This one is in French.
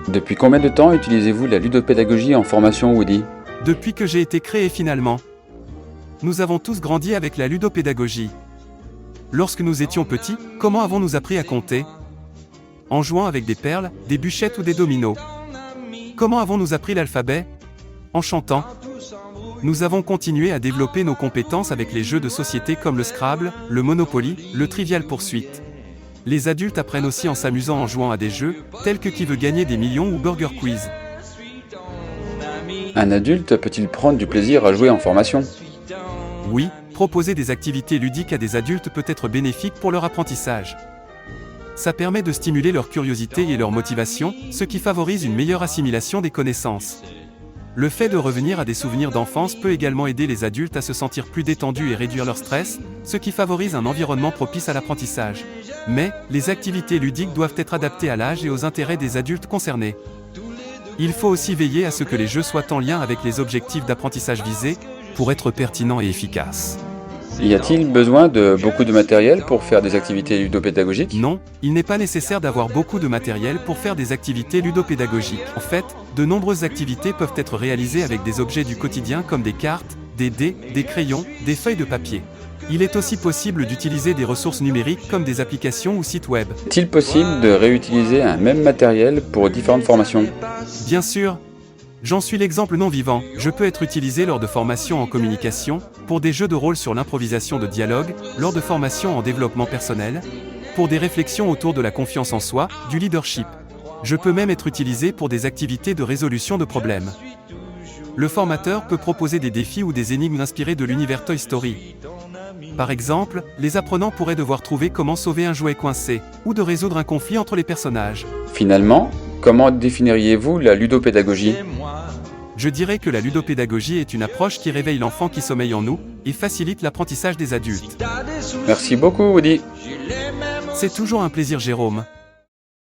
Depuis combien de temps utilisez-vous la ludopédagogie en formation, Woody? Depuis que j'ai été créé finalement. Nous avons tous grandi avec la ludopédagogie. Lorsque nous étions petits, comment avons-nous appris à compter? En jouant avec des perles, des bûchettes ou des dominos. Comment avons-nous appris l'alphabet? En chantant. Nous avons continué à développer nos compétences avec les jeux de société comme le Scrabble, le Monopoly, le Trivial Poursuite. Les adultes apprennent aussi en s'amusant en jouant à des jeux, tels que Qui veut gagner des millions ou Burger Quiz. Un adulte peut-il prendre du plaisir à jouer en formation? Oui, proposer des activités ludiques à des adultes peut être bénéfique pour leur apprentissage. Ça permet de stimuler leur curiosité et leur motivation, ce qui favorise une meilleure assimilation des connaissances. Le fait de revenir à des souvenirs d'enfance peut également aider les adultes à se sentir plus détendus et réduire leur stress, ce qui favorise un environnement propice à l'apprentissage. Mais, les activités ludiques doivent être adaptées à l'âge et aux intérêts des adultes concernés. Il faut aussi veiller à ce que les jeux soient en lien avec les objectifs d'apprentissage visés, pour être pertinents et efficaces. Y a-t-il besoin de beaucoup de matériel pour faire des activités ludopédagogiques? Non, il n'est pas nécessaire d'avoir beaucoup de matériel pour faire des activités ludopédagogiques. En fait, de nombreuses activités peuvent être réalisées avec des objets du quotidien comme des cartes, des dés, des crayons, des feuilles de papier. Il est aussi possible d'utiliser des ressources numériques comme des applications ou sites web. Est-il possible de réutiliser un même matériel pour différentes formations? Bien sûr. J'en suis l'exemple non vivant. Je peux être utilisé lors de formations en communication, pour des jeux de rôle sur l'improvisation de dialogue, lors de formations en développement personnel, pour des réflexions autour de la confiance en soi, du leadership. Je peux même être utilisé pour des activités de résolution de problèmes. Le formateur peut proposer des défis ou des énigmes inspirées de l'univers Toy Story. Par exemple, les apprenants pourraient devoir trouver comment sauver un jouet coincé, ou de résoudre un conflit entre les personnages. Finalement, comment définiriez-vous la ludopédagogie? Je dirais que la ludopédagogie est une approche qui réveille l'enfant qui sommeille en nous, et facilite l'apprentissage des adultes. Merci beaucoup, Woody. C'est toujours un plaisir, Jérôme.